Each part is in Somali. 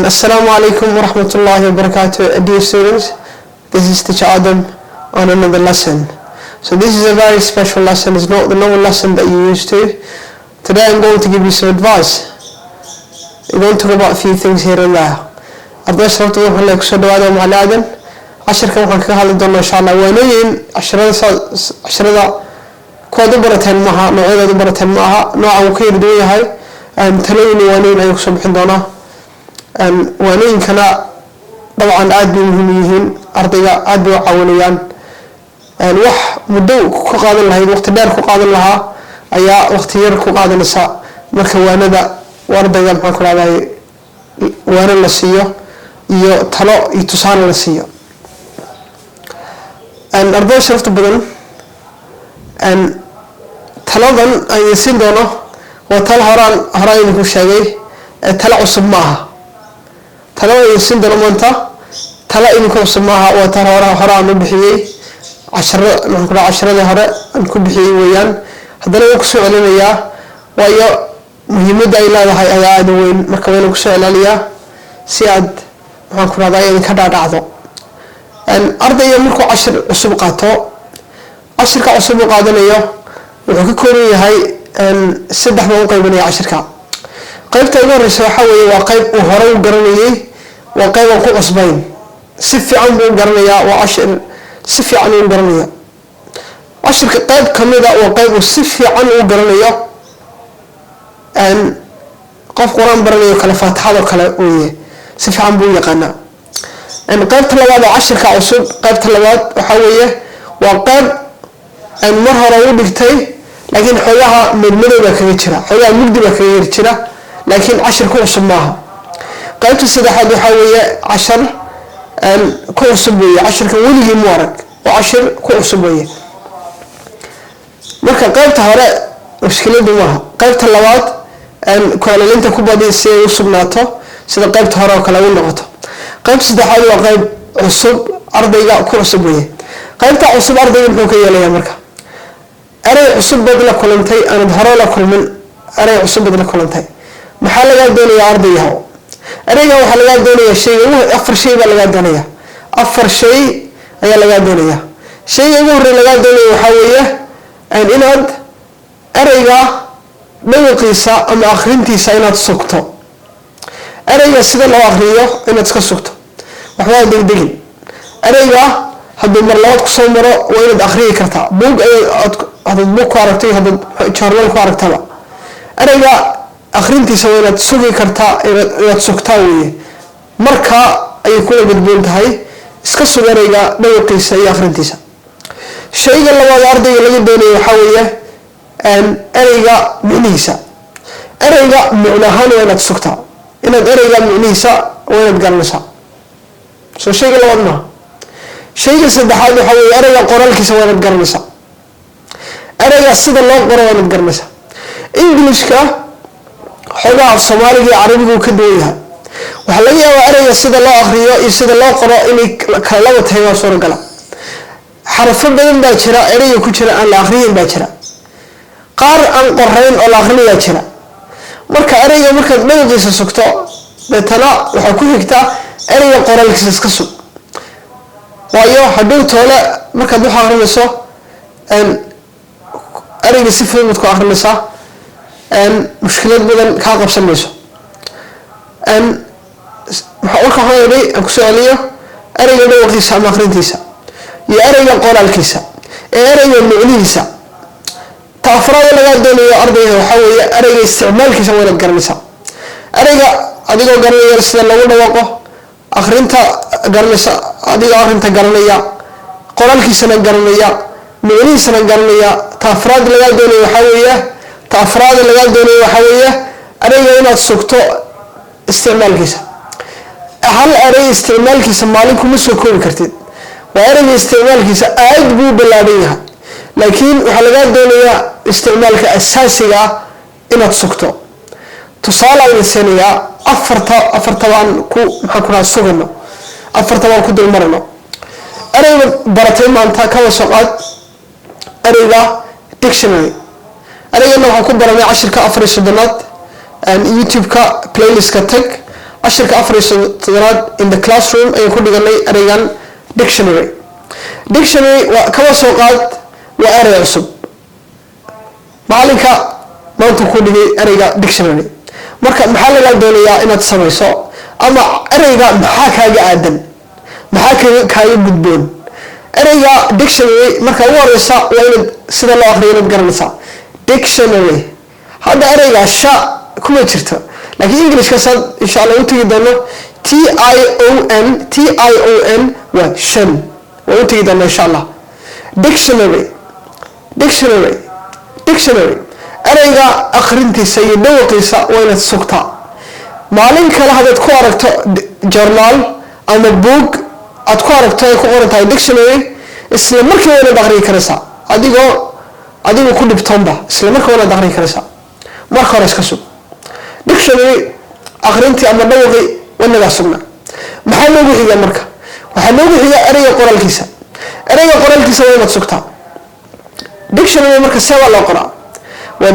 Assalamu alaikum wa rahmatullahi wa barakatuh, dear students. This is Teacher Adam on another lesson. So this is a very special lesson. It's not the normal lesson that you're used to. Today I'm going to give you some advice. We're going to talk about a few things here and there. أرجو شرطة وحنا لكسر دوادة معلادن. عشر كم حن كهذا الدولة إن شاء الله. ونين عشرة كود برتين معها نوعين برتين معها نوع وكير دوية هاي. تلين ونين أيوك سبحان الله. ونين كنا طبعا عاد مهمين أرضية عاد وعونيان وح مدو كقاضي لها وقت دار كقاضي لها أيا وقت ير كقاضي لسا مركوانا ذا ورد يوم حكوا على وانا لسيو يطلع يتصان لسيو أن أرضي شرفت بدن أن تلاذن أن يصير دونه وتل هران يكون شيء تلا عصب معها تلا يصير دونه منتا تلا يكون عصب معها وتل هران بحيي عشرة نقول عشرة هراء نكون بحيي ويان هذا لا يقصو علينا إياه ويا مهمة إلى هاي أياد وين مركبين يقصو عليها سياد نقول هذا يعني كذا دعوة أن أرض يملك عشر عصبقاته عشر كعصبقات ليه وحكوني هاي أن سدح موقع بني عشر كا قيب تقول رسالة وقيب وهرو قرنيه وقيب وقوع عصبين سف عن قرنيه وعشر سف عن قرنيه عشر قيب كمذا وقيب وسف عن قرنيه أن قف قرآن برنيه كلفات هذا كلامه سف عن بوي قنا أن قيب تلواد عشر كعصب قيب تلواد وحويه وقيب أن مرة ودكتي لكن حولها من مدة كبيرة حولها مدة كبيرة لكن عشر كل سماها قيبت السيدة حد حويه عشر أن كل سبوية عشر كولي مورك وعشر كل سبوية مركب قيبت هراء مشكلة دمها قيبت اللوات أن كل اللي أنت كوبادي سي وسبناته سيدة قيبت هراء كلاون نقطة قيبت السيدة حد وقيب عصب أرضية كل سبوية قيبت عصب أرضية بحكية ليا مركب أنا عصب بدل كلمتي أنا بهرا لكل من أنا عصب بدل كلمتي محل جال دوني أرضيه أنا جال محل جال دوني شيء هو أفر شيء بل جال دوني أفر شيء أي جال دوني شيء هو اللي جال دوني وحويه أن إناد أنا جال نوقيسا أم آخرين ساينات سكتة أنا جال سيد الله آخريه إن تسكت وحوال دقيقين أنا جال هذا المرلات كسمرة وإن آخريه كرتا بوق هذا بوك عرفتي هذا شارلون كاركتلا أنا جا آخرين سوينا سوقي كرتا إلى سكتاوي مركا أي كل بدبون هاي إسكسو جريجا نوقيس أي آخرين تيسا شيء اللي هو الأرض اللي يدوني حويه أن أريجا معنيسا أريجا معناهان وين تسكتا إن أريجا معنيسا وين تقرنسا سو شيء اللي هو ما شيء سدحان حويه أريجا قرالك سوين تقرنسا أنا السيد الله قرآن الجرمسة إنجليش كا حاجة الصومالي عربي وكدويها وحلاقيها أنا السيد الله آخرية السيد الله قرآن إني كلامه هي صورة قلا حرف بدن باشرة أنا يكشرة أن الآخرين باشرة قار أن قرآن الآخرين باشرة مركا أنا مركا ما يجلس سكتة بتلا وحكوه كتا أنا قرآن كسكسو وأيوه حدود ولا مركا دوحة غرمسة أن أريد سفر متكو آخر مسا أن مشكلات بدن كاقب سميسو أن محاولك هاي أكو سؤالية أريد نوع كيسا أم آخرين تيسا يا أريد قول الكيسا أريد المعنيسا تأفراد لغا دوني أرضيه وحوية أريد استعمال كيسا وين القرمسا أريد أديقو قرمية رسل الله ونواقو آخرين تا قرمسا أديقو آخرين تا قرمية قول الكيسا نقرمية معني سنة قرنية تأفراد اللي قال دوني وحوية تأفراد اللي قال دوني وحوية أريد هنا تسكتو استعمال كيسا هل أريد استعمال كيسا مالكم مسوكون كرتين وأريد استعمال كيسا أعد بو بلاديها لكن وحل قال دوني استعمالك أساسي إنا تسكتو تصالة الإنسانية أفرطوان كو محاكونا السوغنو أفرطوان كو دول مرنو أريد براتين ما أنتا كوا سوقات أريجا ديكشنري أريجا إنه هكون برامي 10 كأفر السودانات يوتيوب كا بلاي ليست كتك ashirka 4 in the classroom ayaan ku dhiganay ereygan dictionary. Dictionary waa kaba soo qaad waa erey cusub maalinka maanta ku dhigay ereyga dictionary. marka maxaa laga doonayaa inaad samayso ama ereyga maxaa kaaga aadan maxaa kaaga gudboon. ereyga dictionary marka ugu horeysa waa inaad sida loo akhriyo inaad garanaysaa dictionary. hadda ereyga sha kuma jirto laakiin Englishka sad insha Allah u tagi doono TION waa shan waa u tagi doono insha Allah. dictionary ereyga akhrintiisa iyo dhawaqiisa waa inaad sugtaa. maalin kale haddaad ku aragto journal ama book aad ku aragto ay ku qoran tahay dictionary isla markii waa inaad akhriyi karaysaa adigoo ku dhibtoonba isla markii waa inaad akhriyi karaysaa. marka hore iska sug dictionary akhrintii ama dhawaqi wanaga sugna. maxaa loogu xigaa marka waxaa loogu xigaa ereyga qoraalkiisa waa inaad sugtaa. dictionary marka saba loo qoraa waa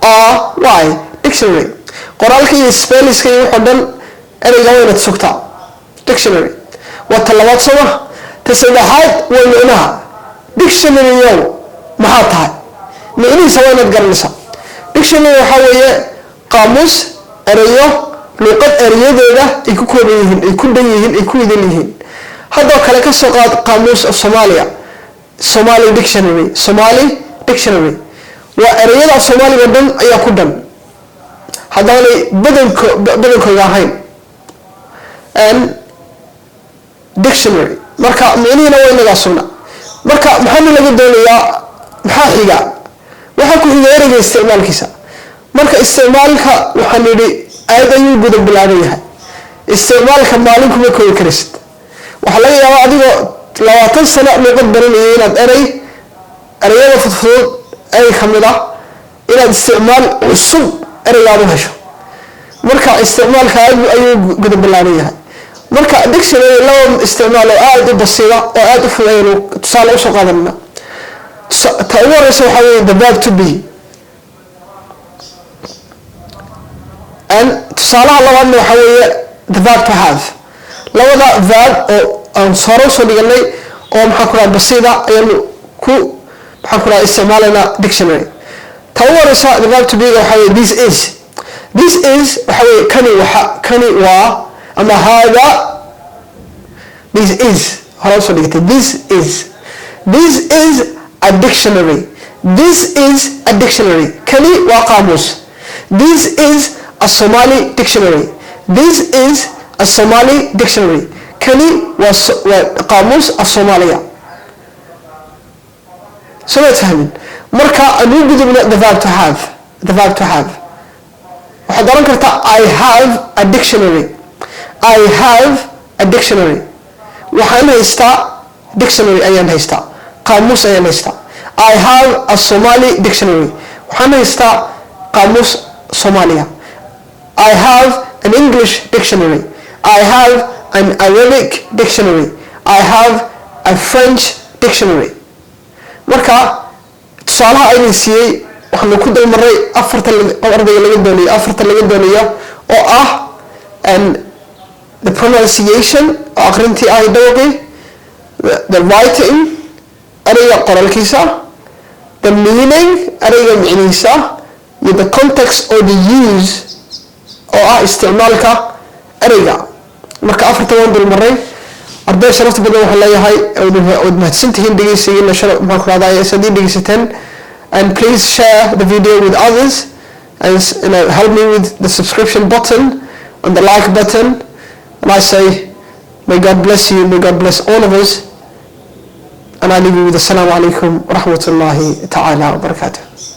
DICTIONARY dictionary. qoraalka iyo spellingska iyo wuxuu dhan ereyga waa inaad sugtaa. dictionary waa talabaad soma. ta saddexaad waa micnaha dictionary yow maxaa tahay micnihiisa waa inaad garanaysaa. dictionary waxaa weeye qaamuus ereyo luqad ereyadeeda ay ku kooban yihiin ay ku dhan yihiin ay ku idin yihiin. haddoo kale ka soo qaad qaamuus of Soomaaliya Somali dictionary waa ereyada Soomaaliga dhan ayaa ku dhan haddaanay badankooda ahayn dictionary. marka micnihiina waa inagaa sugna. marka maxaa laga doonayaa maxaa xiga waxaa ku xiga ereyga isticmaalkiisa. marka isticmaalka waxaan nidhi aad ayuu guda bilaaban yahay. isticmaalka maalin kuma koobi karaysid. waxaa laga yaabaa adigoo 20 sano luqad baranayay inaad ereyada fudfudud erey ka mid ah inaad isticmaal cusub ereygaad u hesho. marka isticmaalka ayuu guda bilaaban yahay. marka dictionary laba isticmaal oo aad u basiida oo aad u fudud tusaale u soo qaadanna. ta ugu horeysa waxaa weeye the verb to be tusaalaha labaadna waxaa weeye the verb to have. labada verb oo aan soo dhiganay oo maxaa ku raad basiida ayaanu ku maxaa ku raad isticmaalayna dictionary. ta ugu horeysa the verb to be waxaa weeye this is waxaa weeye kani waa ama hada this is hore soo dhigtay this is a dictionary. kani waa qaamuus. this is a Somali dictionary. kani waa qaamuus af Soomaaliya. soo fahmin. marka anu gudubna the verb to have waxaad oran kartaa I have a dictionary. waxaan haystaa dictionary ayaan haystaa qaamuus ayaan haystaa. I have a Somali dictionary. waxaan haystaa qaamuus Soomaaliya. I have an English dictionary. I have an Arabic dictionary. I have a French dictionary. marka tusaalaha ayaan siiyay waxaan ku dalmaray afarta laga doonayo oo ah the pronunciation oo akhrintii ay dhawaqi, the writing ereyga qoraalkiisa, the meaning ereyga micnihiisa iyo the context or the use oo ah isticmaalka ereyga. marka afarta waan dulmaray. arday sharafta badan waxaan leeyahay ood mahadsantihiin dhegeysigiina sharaf maxaa ku raadaya sadii dhegeysateen. and please share the video with others and help me with the subscription button and the like button. And I say may God bless you, may God bless all of us, and I leave you with assalamu alaikum wa rahmatullahi ta'ala wa barakatuh.